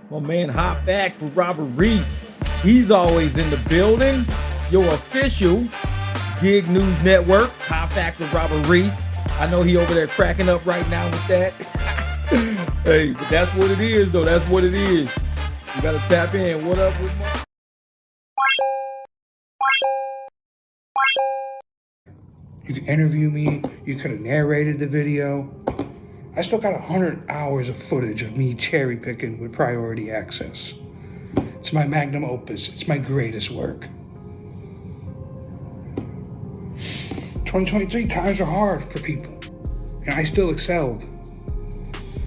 My man Hot Facts with Robert Reese. He's always in the building. Your official gig news network, Hot Facts with Robert Reese. I know he over there cracking up right now with that. Hey, but that's what it is, though. That's what it is. You gotta tap in. What up with my... You could interview me. You could have narrated the video. I still got 100 hours of footage of me cherry picking with priority access. It's my magnum opus. It's my greatest work. 2023 times are hard for people, and I still excelled.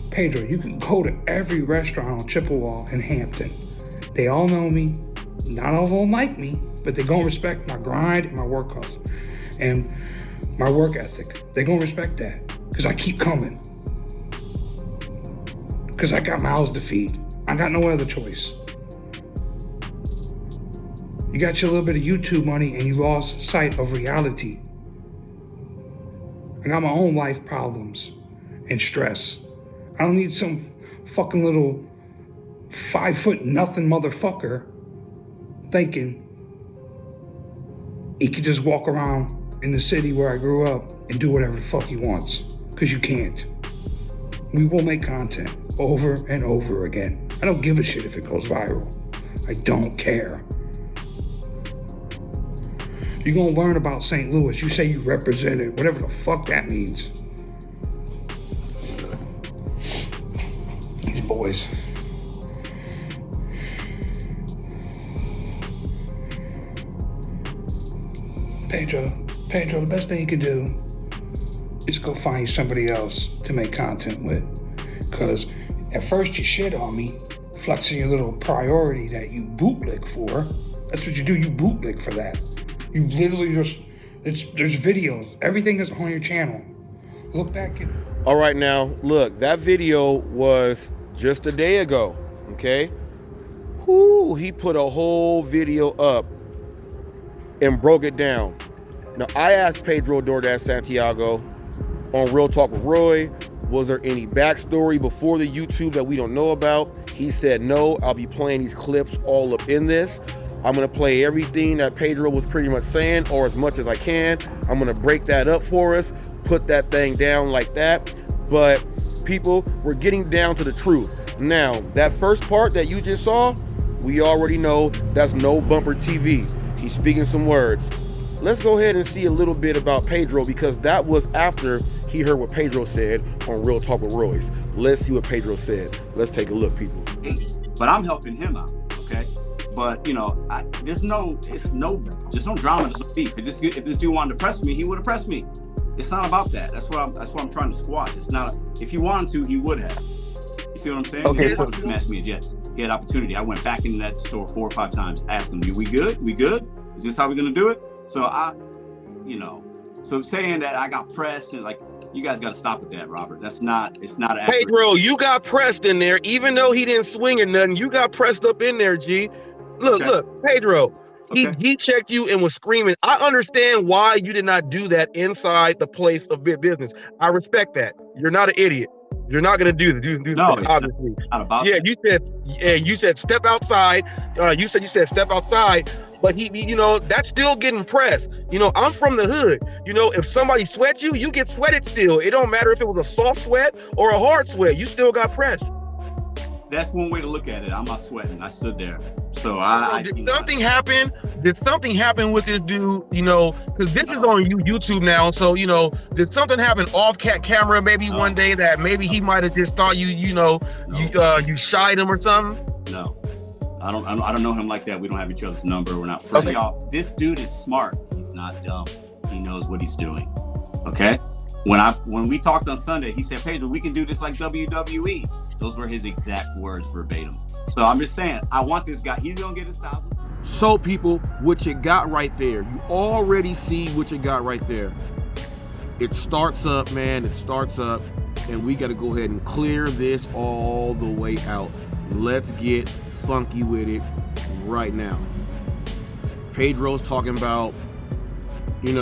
Pedro, you can go to every restaurant on Chippewa in Hampton. They all know me. Not all of them like me, but they gonna respect my grind and my work hustle and my work ethic. They gonna respect that because I keep coming. Because I got mouths to feed. I got no other choice. You got your little bit of YouTube money and you lost sight of reality. I got my own life problems and stress. I don't need some fucking little 5 foot nothing motherfucker thinking he could just walk around in the city where I grew up and do whatever the fuck he wants. Because you can't. We will make content over and over again. I don't give a shit if it goes viral. I don't care. You're gonna learn about St. Louis. You say you represent it, whatever the fuck that means. These boys. Pedro, the best thing you can do is go find somebody else to make content with. Because at first you shit on me, flexing your little priority that you bootleg for. That's what you do, you bootleg for that. You literally just, there's videos, everything is on your channel. Look back at... All right, now, look, that video was just a day ago, okay? Whoo, he put a whole video up and broke it down. Now, I asked Pedro DoorDash Santiago on Real Talk with Roy, was there any backstory before the YouTube that we don't know about? He said no. I'll be playing these clips all up in this. I'm gonna play everything that Pedro was pretty much saying, or as much as I can. I'm gonna break that up for us, put that thing down like that. But people, we're getting down to the truth. Now, that first part that you just saw, we already know that's no bumper TV. He's speaking some words. Let's go ahead and see a little bit about Pedro, because that was after he heard what Pedro said on Real Talk with Royce. Let's see what Pedro said. Let's take a look, people. But I'm helping him out, okay? But you know, there's no drama, there's no beef. If this dude wanted to press me, he would have pressed me. It's not about that. That's what I'm trying to squash. It's not. If he wanted to, he would have. You see what I'm saying? Okay. He would have smashed me at Jets. He had opportunity. I went back into that store 4 or 5 times, asking him, "We good? We good? Is this how we're gonna do it?" So so saying that I got pressed and like, you guys got to stop with that, Robert. It's not accurate. Pedro, you got pressed in there, even though he didn't swing or nothing. You got pressed up in there, G. Look, Okay. look, Pedro. Okay. He checked you and was screaming. I understand why you did not do that inside the place of business. I respect that. You're not an idiot. You're not gonna do No, that, it's obviously. not about Yeah, that. you said step outside. You said step outside. But he, that's still getting pressed. I'm from the hood. If somebody sweats you, you get sweated still. It don't matter if it was a soft sweat or a hard sweat. You still got pressed. That's one way to look at it. I'm not sweating. I stood there. So did something happen? Did something happen with this dude? Because this is on YouTube now. So did something happen off camera? Maybe one day that maybe he might have just thought you shied him or something. No, I don't know him like that. We don't have each other's number. We're not friends. Okay. Y'all, this dude is smart. He's not dumb. He knows what he's doing. Okay. When we talked on Sunday, he said, "Pedro, we can do this like WWE." Those were his exact words verbatim. So I'm just saying, I want this guy. He's gonna get his 1,000. So people, what you got right there, you already see what you got right there. It starts up, man, it starts up, and we gotta go ahead and clear this all the way out. Let's get funky with it right now. Pedro's talking about, he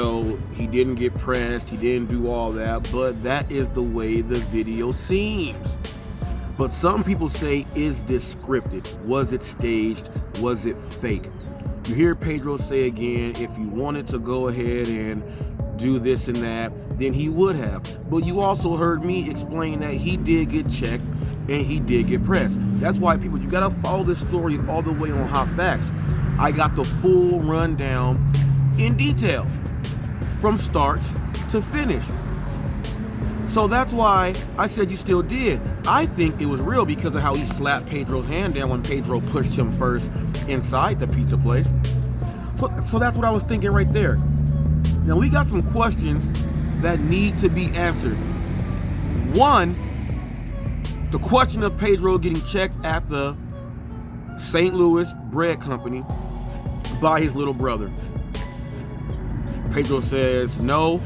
didn't get pressed, he didn't do all that, but that is the way the video seems. But some people say, is this scripted? Was it staged? Was it fake? You hear Pedro say again, if you wanted to go ahead and do this and that, then he would have. But you also heard me explain that he did get checked and he did get pressed. That's why, people, you gotta follow this story all the way on Hot Facts. I got the full rundown in detail from start to finish. So that's why I said you still did. I think it was real because of how he slapped Pedro's hand down when Pedro pushed him first inside the pizza place. So that's what I was thinking right there. Now we got some questions that need to be answered. One, the question of Pedro getting checked at the St. Louis bread company by his little brother. Pedro says no,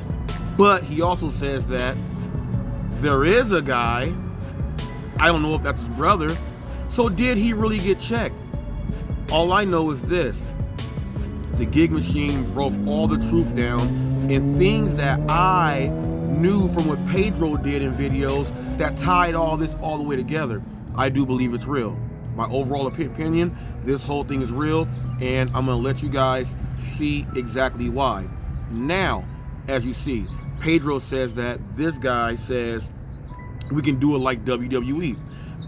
but he also says that there is a guy, I don't know if that's his brother, so did he really get checked? All I know is this: the gig machine broke all the truth down, and things that I knew from what Pedro did in videos that tied all this all the way together. I do believe it's real. My overall opinion, this whole thing is real, and I'm gonna let you guys see exactly why. Now, as you see, Pedro says that this guy says we can do it like WWE.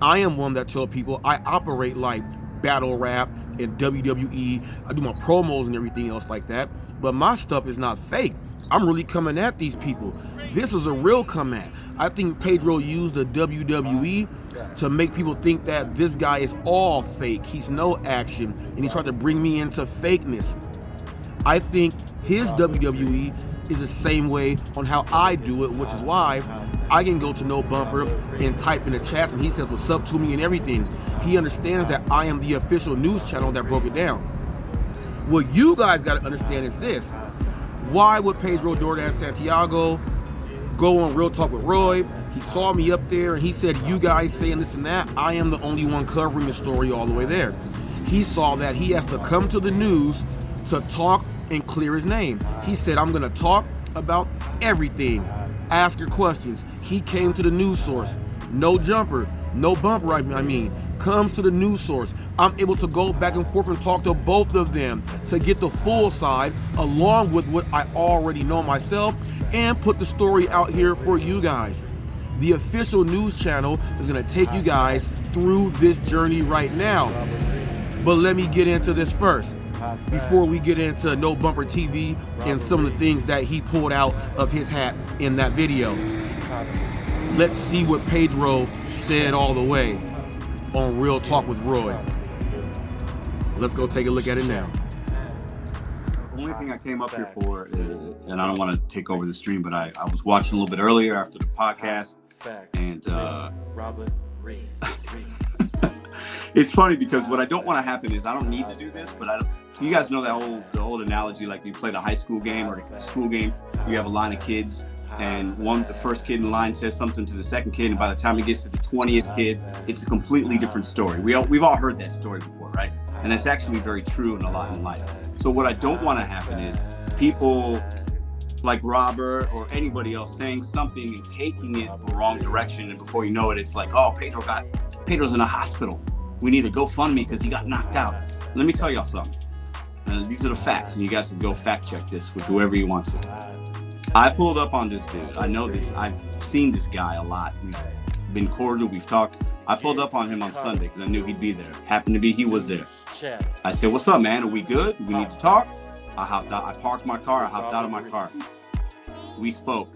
I am one that tell people I operate like battle rap and WWE. I do my promos and everything else like that, but my stuff is not fake. I'm really coming at these people. This is a real come at. I think Pedro used the WWE to make people think that this guy is all fake. He's no action, and he tried to bring me into fakeness. I think his WWE is the same way on how I do it, which is why I can go to No Bumper and type in the chat and he says what's up to me and everything. He understands that I am the official news channel that broke it down. What you guys got to understand is this: why would Pedro DoorDash Santiago go on Real Talk with Roy? He saw me up there and he said, you guys saying this and that, I am the only one covering the story all the way there. He saw that he has to come to the news to talk and clear his name. He said, I'm gonna talk about everything. Ask your questions. He came to the news source. No jumper, no bumper, I mean, comes to the news source. I'm able to go back and forth and talk to both of them to get the full side along with what I already know myself and put the story out here for you guys. The official news channel is gonna take you guys through this journey right now. But let me get into this first, before we get into No Bumper TV and some of the things that he pulled out of his hat in that video. Let's see what Pedro said all the way on Real Talk with Roy. Let's go take a look at it now. The only thing I came up here for, and I don't want to take over the stream, but I was watching a little bit earlier after the podcast, and Reese. it's funny because what I don't want to happen is I don't need to do this, but you guys know that the old analogy, like you play the high school game or the school game, you have a line of kids, and the first kid in line says something to the second kid, and by the time he gets to the 20th kid, it's a completely different story. We've all heard that story before, right? And it's actually very true in a lot in life. So what I don't want to happen is people like Robert or anybody else saying something and taking it the wrong direction, and before you know it, it's like, oh, Pedro's in a hospital. We need to GoFundMe because he got knocked out. Let me tell y'all something. And these are the facts, and you guys can go fact check this with whoever you want to. I pulled up on this dude. I know this. I've seen this guy a lot. We've been cordial. We've talked. I pulled up on him on Sunday because I knew he'd be there. Happened to be he was there. I said, what's up, man? Are we good? Do we need to talk? I hopped out. I parked my car. I hopped out of my car. We spoke.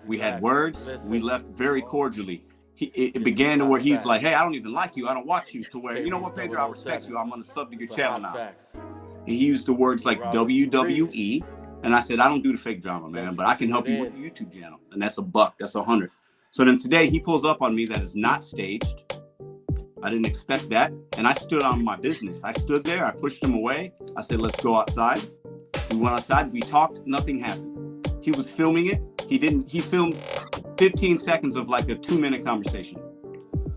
We had words. We left very cordially. It began to where he's like, hey, I don't even like you. I don't watch you. To where, you know what, Pedro, I respect you. I'm going to sub to your channel now. And he used the words like WWE. And I said, I don't do the fake drama, man, but I can help you with the YouTube channel. And that's $100. That's 100. So then today he pulls up on me that is not staged. I didn't expect that. And I stood on my business. I stood there. I pushed him away. I said, let's go outside. We went outside. We talked. Nothing happened. He was filming it. He filmed 15 seconds of like a 2-minute conversation.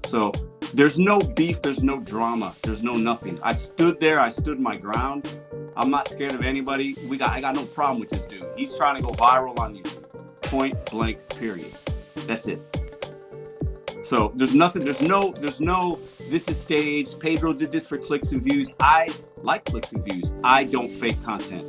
So there's no beef. There's no drama. There's no nothing. I stood there. I stood my ground. I'm not scared of anybody. I got no problem with this dude. He's trying to go viral on YouTube. Point blank, period. That's it. So there's nothing, there's no, this is staged. Pedro did this for clicks and views. I like clicks and views. I don't fake content.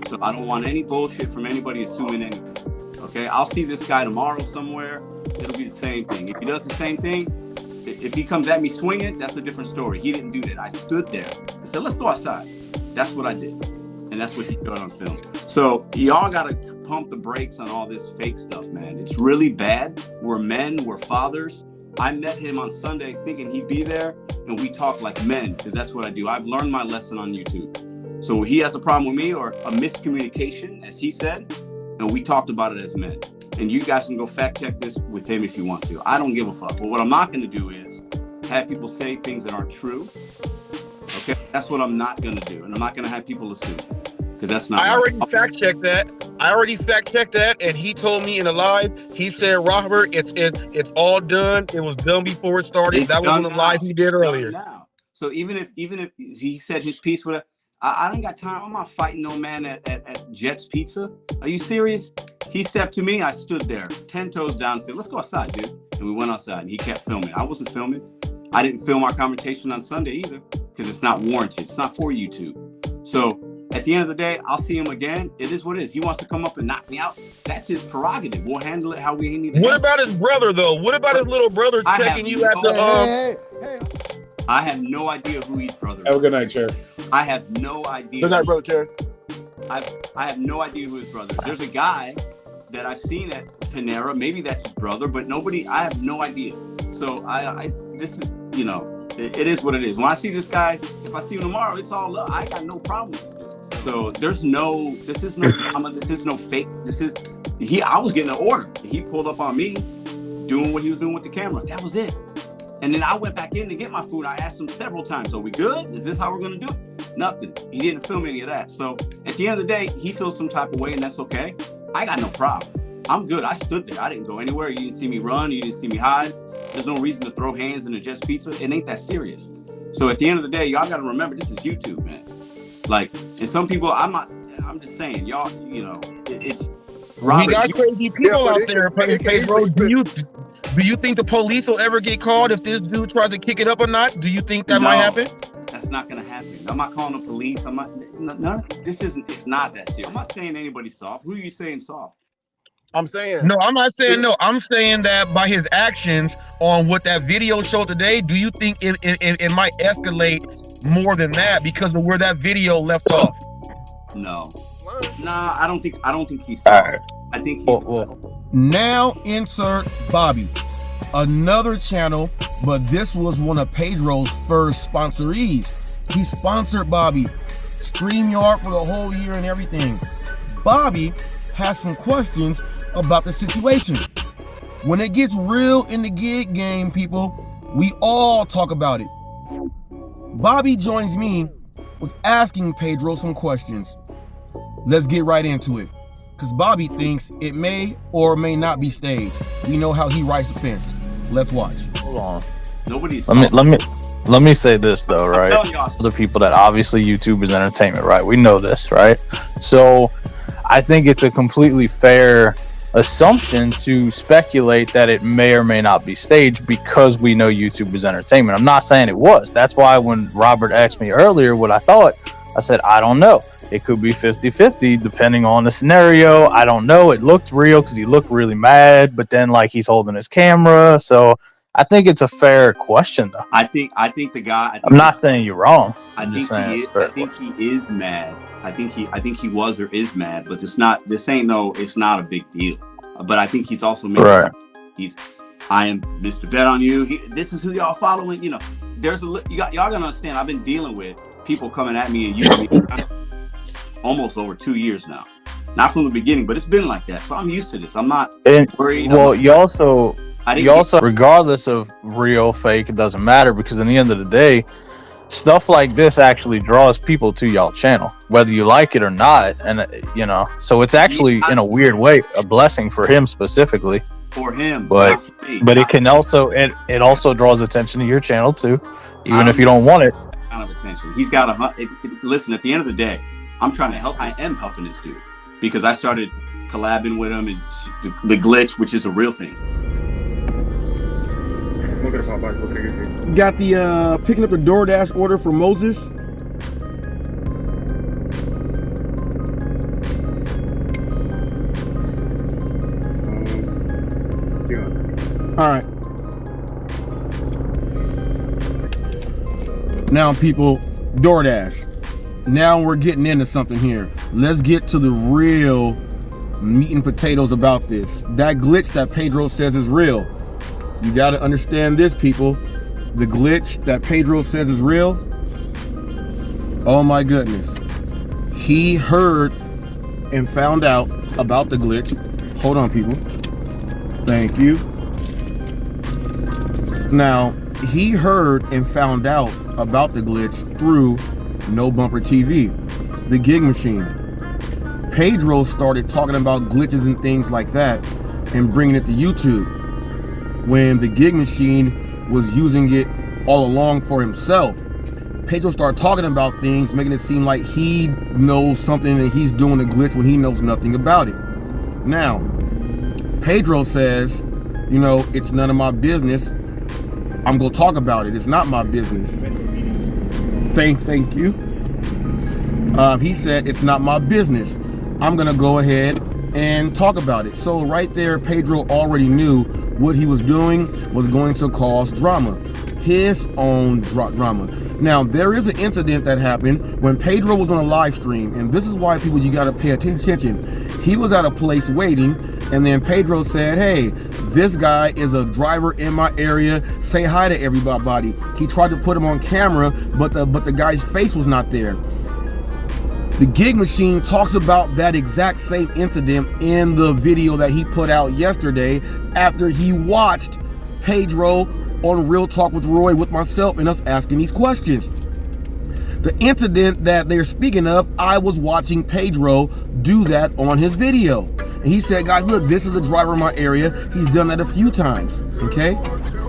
So I don't want any bullshit from anybody assuming anything. Okay, I'll see this guy tomorrow somewhere. It'll be the same thing. If he does the same thing, if he comes at me swinging, that's a different story. He didn't do that. I stood there. I said, let's go outside. That's what I did. And that's what he showed on film. So y'all got to pump the brakes on all this fake stuff, man. It's really bad. We're men. We're fathers. I met him on Sunday thinking he'd be there, and we talk like men, because that's what I do. I've learned my lesson on YouTube. So he has a problem with me or a miscommunication, as he said, and we talked about it as men. And you guys can go fact check this with him if you want to. I don't give a fuck. But what I'm not going to do is have people say things that aren't true. Okay, that's what I'm not going to do. And I'm not going to have people assume, because that's not. I already fact checked that. And he told me in a live. He said, Robert, it's all done. It was done before it started. It's that was on the live he did earlier. Now. So even if he said his piece, whatever, I ain't got time. I'm not fighting no man at Jet's Pizza. Are you serious? He stepped to me. I stood there, 10 toes down, and said, let's go outside, dude. And we went outside, and he kept filming. I wasn't filming. I didn't film our conversation on Sunday either, because it's not warranted. It's not for YouTube. So at the end of the day, I'll see him again. It is what it is. He wants to come up and knock me out. That's his prerogative. We'll handle it how we need to. What about his brother, though? What about his little brother checking you at the? I have no idea who his brother is. Have a good night, Chair. I have no idea. Good night, brother Chair. I have no idea who his brother is. There's a guy that I've seen at Panera. Maybe that's his brother, but nobody. I have no idea. So this is, it is what it is. When I see this guy, if I see him tomorrow, it's all love. I got no problem with this dude. So this is no drama. This is no fake. I was getting an order. He pulled up on me doing what he was doing with the camera. That was it. And then I went back in to get my food. I asked him several times, are we good? Is this how we're going to do it? Nothing. He didn't film any of that. So at the end of the day, he feels some type of way, and that's okay. I got no problem. I'm good. I stood there. I didn't go anywhere. You didn't see me run. You didn't see me hide. There's no reason to throw hands in a Just Pizza. It ain't that serious. So at the end of the day, y'all got to remember, this is YouTube, man. Like, and some people, I'm just saying, y'all, it's Robert. We got crazy people out there. Pedro, do you think the police will ever get called if this dude tries to kick it up or not? Do you think that might happen? That's not gonna happen. I'm not calling the police. It's not that serious. I'm not saying anybody's soft. Who are you saying soft? I'm saying. No, I'm not saying no. I'm saying that by his actions on what that video showed today, do you think it might escalate more than that because of where that video left off? No. Nah, I don't think he's soft. Right. I think he's Now insert Bobby, another channel, but this was one of Pedro's first sponsorees. He sponsored Bobby, StreamYard for the whole year and everything. Bobby has some questions about the situation. When it gets real in the gig game, people, we all talk about it. Bobby joins me with asking Pedro some questions. Let's get right into it, because Bobby thinks it may or may not be staged. We know how he writes the fence. Let's watch. Hold on. Nobody's. Let me say this though, right? The people that obviously YouTube is entertainment, right? We know this, right? So I think it's a completely fair assumption to speculate that it may or may not be staged because we know YouTube is entertainment. I'm not saying it was. That's why when Robert asked me earlier what I thought, I said, I don't know. It could be 50-50 depending on the scenario. I don't know. It looked real because he looked really mad, but then like he's holding his camera. So I think it's a fair question though. I think the guy. I'm not saying you're wrong. I think he is mad. I think he was or is mad, but it's not a big deal. But I think he's also making right. I am Mr. Bet on you. This is who y'all following. Y'all gonna understand. I've been dealing with people coming at me and using me almost over 2 years now. Not from the beginning, but it's been like that. So I'm used to this. I'm not worried. Well, you also, regardless of real, fake, it doesn't matter because in the end of the day, stuff like this actually draws people to y'all channel, whether you like it or not. And so it's actually in a weird way a blessing for him specifically. For him, but it can also it also draws attention to your channel too, even if you don't want it. Kind of attention. He's got listen. At the end of the day, I'm trying to help. I am helping this dude because I started collabing with him and the glitch, which is a real thing. Got the picking up the DoorDash order for Moses. All right. Now, people, DoorDash. Now we're getting into something here. Let's get to the real meat and potatoes about this. That glitch that Pedro says is real. You got to understand this, people. The glitch that Pedro says is real. Oh my goodness. He heard and found out about the glitch. Hold on, people. Thank you. Now, he heard and found out about the glitch through No Bumper TV, the gig machine. Pedro started talking about glitches and things like that and bringing it to YouTube when the gig machine was using it all along for himself. Pedro started talking about things, making it seem like he knows something and he's doing a glitch when he knows nothing about it. Now, Pedro says, you know, it's none of my business. I'm gonna talk about it. It's not my business. Thank you. He said, it's not my business. I'm gonna go ahead and talk about it. So right there, Pedro already knew what he was doing was going to cause drama. His own drama. Now, there is an incident that happened when Pedro was on a live stream, and this is why, people, you gotta pay attention. He was at a place waiting, and then Pedro said, hey, this guy is a driver in my area. Say hi to everybody. He tried to put him on camera, but the guy's face was not there. The gig machine talks about that exact same incident in the video that he put out yesterday after he watched Pedro on Real Talk with Roy with myself and us asking these questions. The incident that they're speaking of, I was watching Pedro do that on his video. And he said, guys, look, this is a driver in my area. He's done that a few times, okay?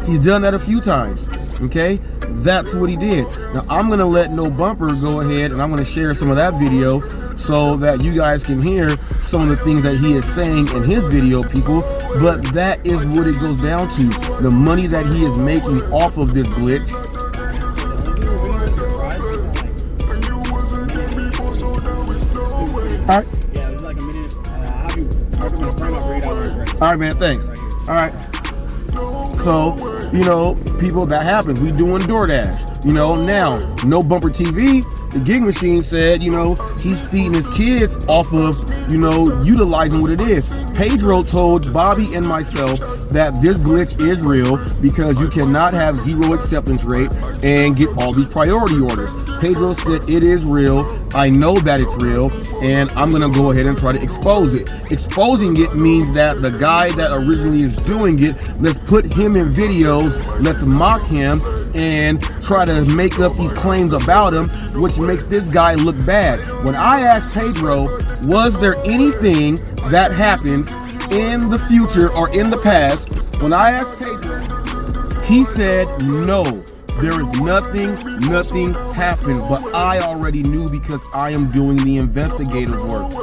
He's done that a few times, okay? That's what he did. Now, I'm gonna let No Bumper go ahead and I'm gonna share some of that video so that you guys can hear some of the things that he is saying in his video, people. But that is what it goes down to. The money that he is making off of this glitch. All right. Yeah, it's like a minute. I'll have you in the front. I'll read out. All right, man. Thanks. All right. So, you know, people, that happens. We doing DoorDash. You know, now, No Bumper TV, the gig machine said, you know, he's feeding his kids off of, you know, utilizing what it is. Pedro told Bobby and myself that this glitch is real because you cannot have zero acceptance rate and get all these priority orders. Pedro said it is real. I know that it's real, and I'm gonna go ahead and try to expose it. Exposing it means that the guy that originally is doing it, let's put him in videos, let's mock him, and try to make up these claims about him, which makes this guy look bad. When I asked Pedro, was there anything that happened in the future or in the past, when I asked Pedro, he said no. There is nothing happened, but I already knew because I am doing the investigative work.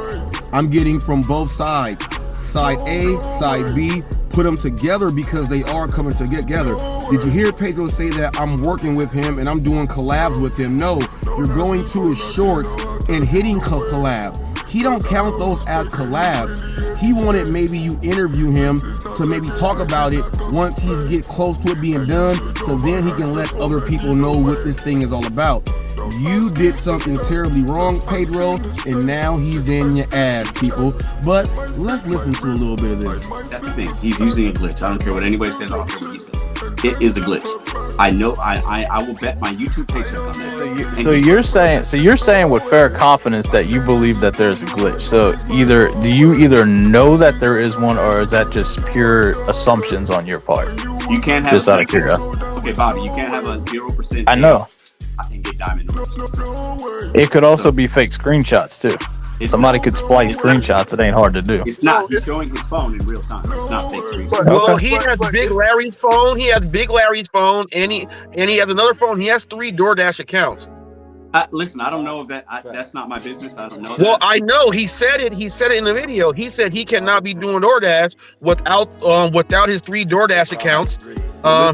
I'm getting from both sides, side A, side B, put them together because they are coming together. Did you hear Pedro say that I'm working with him and I'm doing collabs with him? No, you're going to his shorts and hitting collab. He don't count those as collabs. He wanted maybe you interview him to maybe talk about it once he's get close to it being done, so then he can let other people know what this thing is all about. You did something terribly wrong, Pedro, and now he's in your ass, people. But let's listen to a little bit of this. That's the thing. He's using a glitch. I don't care what anybody says. I don't care what he says. It is a glitch. I know. I will bet my YouTube paycheck on this. So you're saying with fair confidence that you believe that there's a glitch. So do you either know that there is one, or is that just pure assumptions on your part? You can't have just out of curiosity. Okay, Bobby, you can't have a 0%. I know. And get diamond. It could also be fake screenshots too. Somebody could splice screenshots. It ain't hard to do. It's not. He's showing his phone in real time. It's not fake screenshots. Well, he has Big Larry's phone. He has Big Larry's phone, and he has another phone. He has 3 DoorDash accounts. Listen, I don't know if that's not my business. I don't know. Well, I know he said it. He said it in the video. He said he cannot be doing DoorDash without his 3 DoorDash accounts.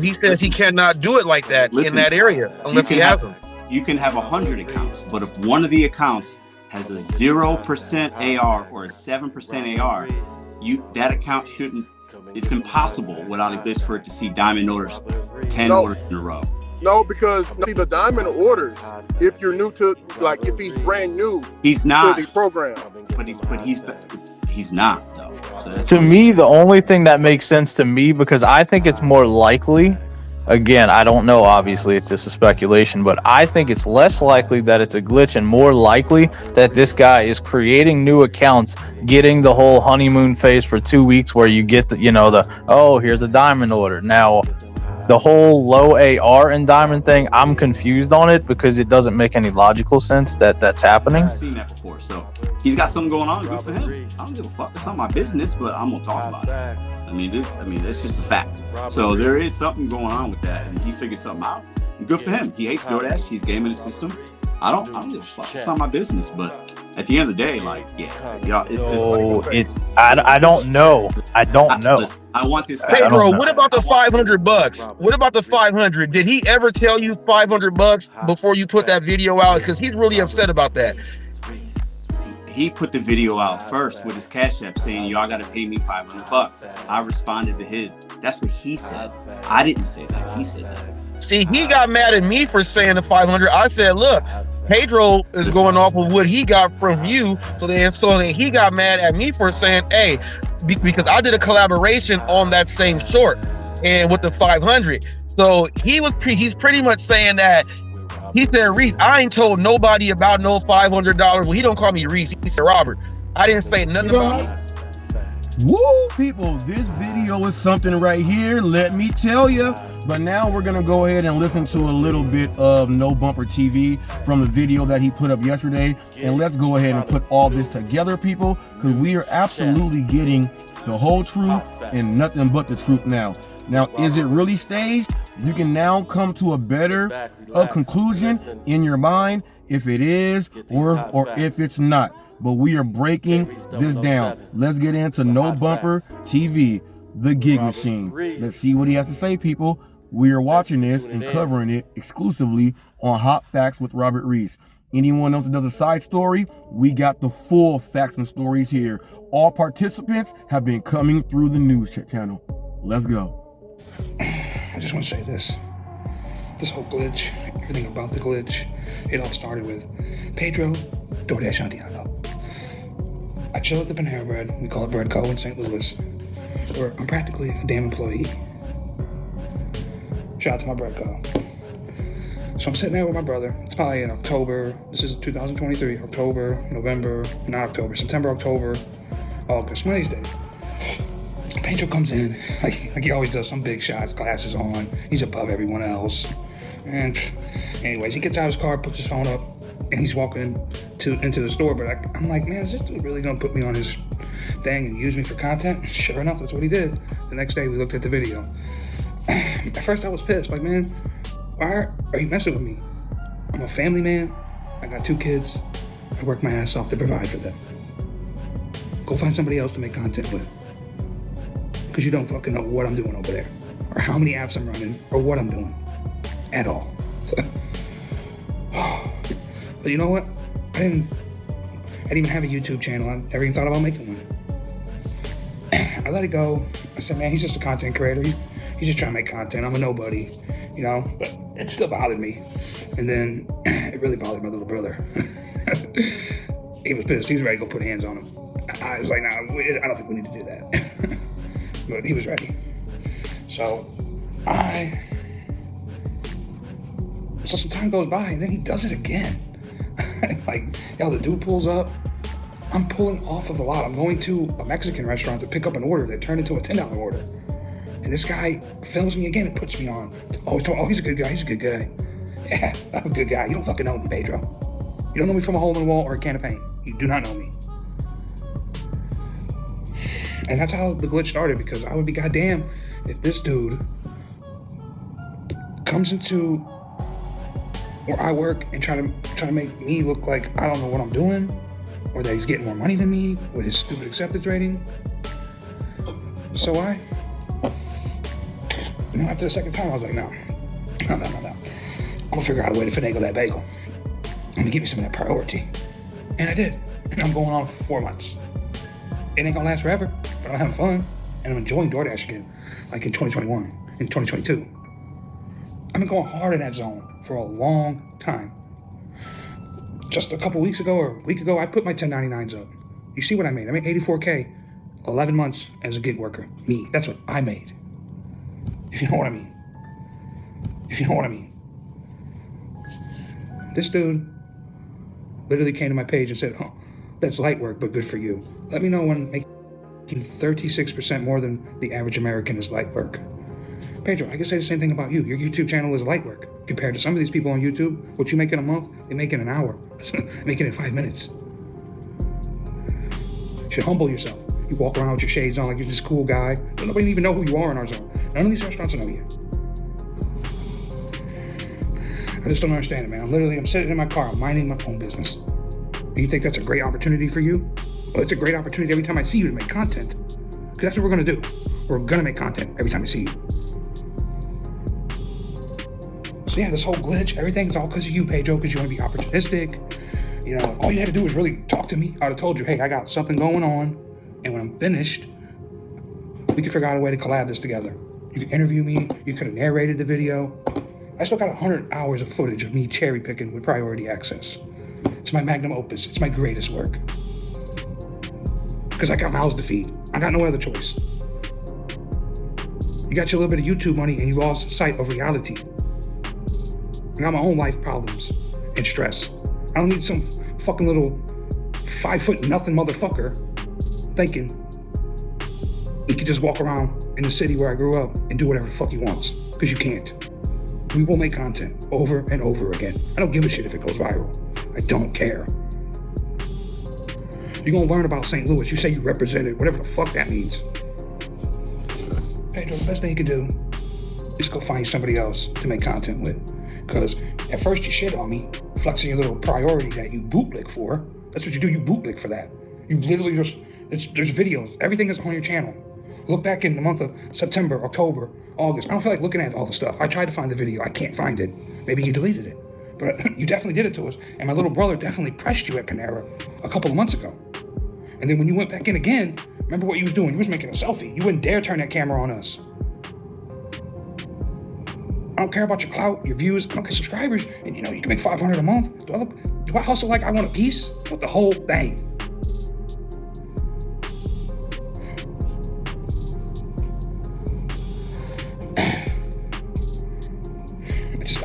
He says he cannot do it like that in that area unless he has them. You can have 100 accounts, but if one of the accounts has a 0% AR or a 7% AR, that account shouldn't. It's impossible without a glitch for it to see diamond orders 10 orders in a row. No, because the diamond orders, if you're new to, like, if he's brand new, he's not to the program. But he's not though. So to me, the only thing that makes sense to me, because I think it's more likely. Again, I don't know, obviously, it's just a speculation, but I think it's less likely that it's a glitch and more likely that this guy is creating new accounts, getting the whole honeymoon phase for 2 weeks where you get here's a diamond order. Now, the whole low AR and diamond thing, I'm confused on it because it doesn't make any logical sense that that's happening. I've seen that before, so he's got something going on. Good for him. I don't give a fuck. It's not my business, but I'm gonna talk about it. I mean, that's just a fact. So there is something going on with that, and he figured something out. And good for him. He hates DoorDash. He's gaming the system. I don't give a fuck. It's not my business, but at the end of the day, like, y'all. I don't know. I don't know. I want this. Pedro, what about the $500? What about the 500? Did he ever tell you $500 before you put that video out? Because he's really upset about that. He put the video out first with his Cash App saying, y'all got to pay me $500. I responded to his. That's what he said. I didn't say that. He said that. See, he got mad at me for saying the 500. I said, look, Pedro is going off of what he got from you. So then he got mad at me for saying, hey, because I did a collaboration on that same short and with the 500. So he's pretty much saying that. He said, Reese, I ain't told nobody about no $500. Well, he don't call me Reese. He said, Robert. I didn't say nothing about it. Woo, people, this video is something right here, let me tell you. But now we're going to go ahead and listen to a little bit of No Bumper TV from the video that he put up yesterday. And let's go ahead and put all this together, people, because we are absolutely getting the whole truth and nothing but the truth now. Now, is it really staged? You can now come to a better conclusion in your mind if it is or if it's not. But we are breaking this down. Let's get into No Bumper TV, the gig machine. Let's see what he has to say, people. We are watching this and covering it exclusively on Hot Facts with Robert Reese. Anyone else that does a side story, we got the full facts and stories here. All participants have been coming through the news channel. Let's go. I just want to say this whole glitch, everything about the glitch, it all started with Pedro, DoorDash Santiago. I chill at the Panera Bread, we call it Bread Co. in St. Louis, where I'm practically a damn employee. Shout out to my Bread Co. So I'm sitting there with my brother. It's probably in October. This is 2023, October, November, not October, September, October, August, one of these days. Pedro comes in, like he always does, some big shots, glasses on. He's above everyone else. And anyways, he gets out of his car, puts his phone up, and he's walking into the store. But I'm like, man, is this dude really gonna put me on his thing and use me for content? Sure enough, that's what he did. The next day, we looked at the video. At first, I was pissed. Like, man, why are you messing with me? I'm a family man. I got 2 kids. I work my ass off to provide for them. Go find somebody else to make content with. Because you don't fucking know what I'm doing over there, or how many apps I'm running, or what I'm doing at all. But you know what? I didn't even have a YouTube channel. I never even thought about making one. I let it go. I said, man, he's just a content creator. He's just trying to make content. I'm a nobody, you know? But it still bothered me. And then it really bothered my little brother. He was pissed. He was ready to go put hands on him. I was like, nah, I don't think we need to do that. But he was ready. So some time goes by, and then he does it again. Like, the dude pulls up. I'm pulling off of the lot. I'm going to a Mexican restaurant to pick up an order that turned into a $10 order. And this guy films me again and puts me on. Oh, he's a good guy. He's a good guy. Yeah, I'm a good guy. You don't fucking know me, Pedro. You don't know me from a hole in the wall or a can of paint. You do not know me. And that's how the glitch started, because I would be goddamn if this dude comes into where I work and try to make me look like I don't know what I'm doing, or that he's getting more money than me with his stupid acceptance rating. So And after the second time, I was like, no. I'm gonna figure out a way to finagle that bagel. I'm gonna give you some of that priority. And I did. And I'm going on for 4 months. It ain't gonna last forever, but I'm having fun. And I'm enjoying DoorDash again, like in 2021, in 2022. I've been going hard in that zone for a long time. Just a couple weeks ago or a week ago, I put my 1099s up. You see what I made? I made $84K, 11 months as a gig worker. Me, that's what I made. If you know what I mean. If you know what I mean. This dude literally came to my page and said, oh, that's light work, but good for you. Let me know when making 36% more than the average American is light work. Pedro, I can say the same thing about you. Your YouTube channel is light work. Compared to some of these people on YouTube, what you make in a month, they make in an hour. Make it in 5 minutes. You should humble yourself. You walk around with your shades on like you're this cool guy. Nobody even know who you are in our zone. None of these restaurants know you. I just don't understand it, man. I'm sitting in my car, I'm minding my own business. Do you think that's a great opportunity for you? Well, it's a great opportunity every time I see you to make content. Because that's what we're gonna do. We're gonna make content every time I see you. So yeah, this whole glitch, everything's all because of you, Pedro, because you want to be opportunistic. You know, all you had to do was really talk to me. I would have told you, hey, I got something going on, and when I'm finished, we can figure out a way to collab this together. You could interview me, you could have narrated the video. I still got 100 hours of footage of me cherry picking with priority access. It's my magnum opus, it's my greatest work. Because I got mouths to feed. I got no other choice. You got your little bit of YouTube money and you lost sight of reality. I got my own life problems and stress. I don't need some fucking little 5'0" motherfucker thinking he could just walk around in the city where I grew up and do whatever the fuck he wants. Because you can't. We will make content over and over again. I don't give a shit if it goes viral. I don't care. You're gonna learn about St. Louis. You say you represent it, whatever the fuck that means. Pedro, the best thing you can do is go find somebody else to make content with. Because at first you shit on me, flexing your little priority that you bootleg for. That's what you do, you bootleg for that. You literally just, there's videos, everything is on your channel. Look back in the month of September, October, August. I don't feel like looking at all the stuff. I tried to find the video, I can't find it. Maybe you deleted it. But you definitely did it to us. And my little brother definitely pressed you at Panera a couple of months ago. And then when you went back in again, remember what you was doing? You was making a selfie. You wouldn't dare turn that camera on us. I don't care about your clout, your views, I don't care subscribers, and you know, you can make 500 a month. Do I hustle like I want a piece? With the whole thing. It's just,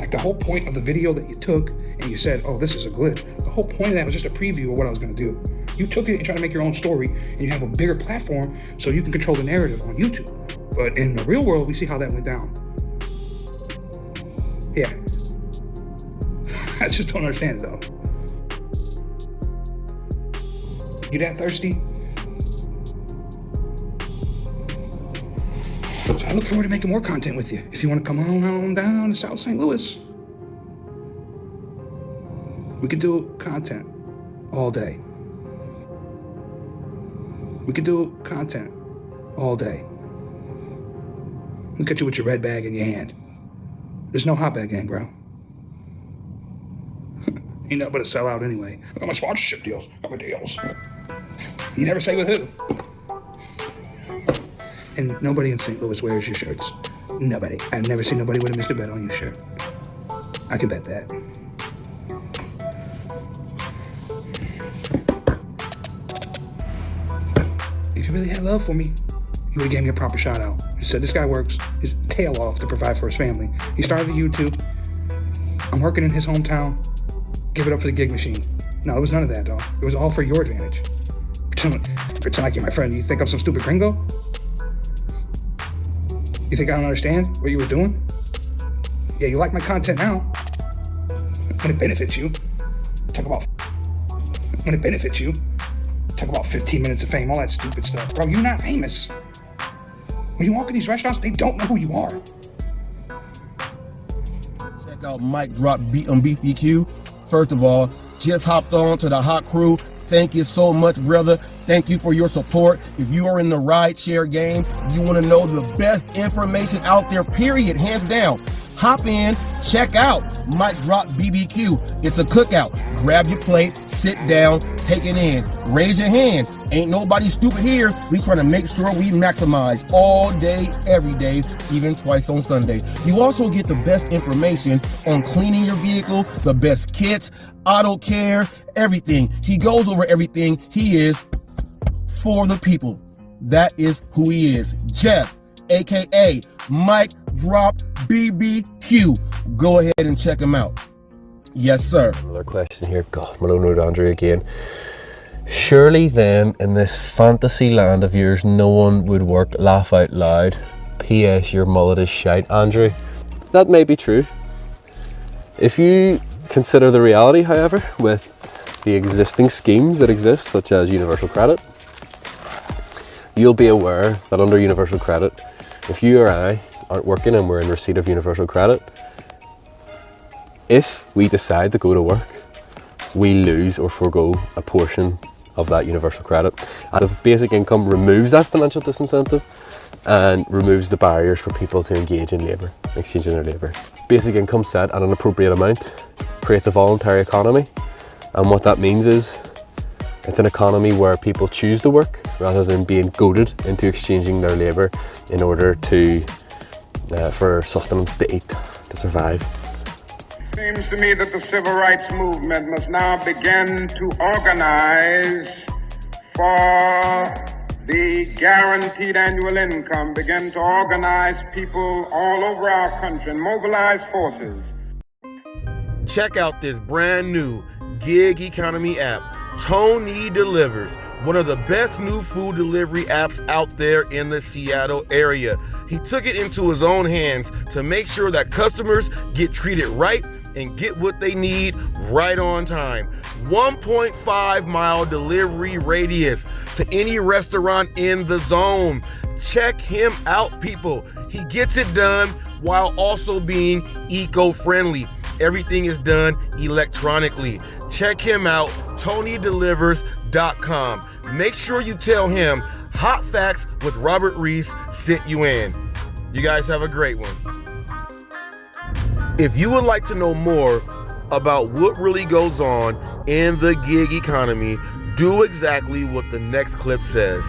like the whole point of the video that you took and you said, oh, this is a glitch. The whole point of that was just a preview of what I was gonna do. You took it and tried to make your own story, and you have a bigger platform so you can control the narrative on YouTube. But in the real world, we see how that went down. Yeah. I just don't understand it, though. You that thirsty? So I look forward to making more content with you. If you want to come on down to South St. Louis, we could do content all day. We could do content all day. Look at you with your red bag in your hand. There's no hot bag gang, bro. Ain't nothing but a sellout anyway. I got my sponsorship deals. Got my deals. You never say with who. And nobody in St. Louis wears your shirts. Nobody. I've never seen nobody with a Mr. Bet on your shirt. I can bet that. If you really had love for me, you would have gave me a proper shout out. You said this guy works his tail off to provide for his family. He started a YouTube. I'm working in his hometown. Give it up for the gig machine. No, it was none of that, dog. It was all for your advantage. Pretend like you're my friend. You think I'm some stupid gringo? You think I don't understand what you were doing? Yeah, you like my content now. When it benefits you. When it benefits you. Talk about 15 minutes of fame, all that stupid stuff. Bro, you're not famous. When you walk in these restaurants, they don't know who you are. Check out Mike Drop Beat on BBQ. First of all, just hopped on to the Hot Crew. thank you so much, brother. Thank you for your support. If you are in the rideshare game, you want to know the best information out there, period, hands down. Hop in, check out Mic Drop BBQ. It's a cookout. Grab your plate, sit down, take it in. Raise your hand. Ain't nobody stupid here. We trying to make sure we maximize all day, every day, even twice on Sunday. You also get the best information on cleaning your vehicle, the best kits, auto care, everything. He goes over everything. He is for the people. That is who he is. Jeff, aka Mic Drop BBQ. Go ahead and check him out. Yes, sir. Another question here. God, my own Andrew again. Surely then, in this fantasy land of yours, no one would work laugh out loud. P.S. Your mullet is shite, Andrew. That may be true. If you consider the reality, however, with the existing schemes that exist, such as universal credit, you'll be aware that under universal credit, if you or I aren't working and we're in receipt of universal credit, if we decide to go to work, we lose or forego a portion of that universal credit. And the basic income removes that financial disincentive and removes the barriers for people to engage in labour, exchanging their labour. Basic income set at an appropriate amount creates a voluntary economy, and what that means is it's an economy where people choose to work rather than being goaded into exchanging their labour in order to for sustenance to eat, to survive. Seems to me that the civil rights movement must now begin to organize for the guaranteed annual income, begin to organize people all over our country and mobilize forces. Check out this brand new gig economy app, Tony Delivers, one of the best new food delivery apps out there in the Seattle area. He took it into his own hands to make sure that customers get treated right and get what they need right on time. 1.5 mile delivery radius to any restaurant in the zone. Check him out, people. He gets it done while also being eco-friendly. Everything is done electronically. Check him out, TonyDelivers.com. Make sure you tell him Hot Facts with Robert Reese sent you in. You guys have a great one. If you would like to know more about what really goes on in the gig economy, do exactly what the next clip says.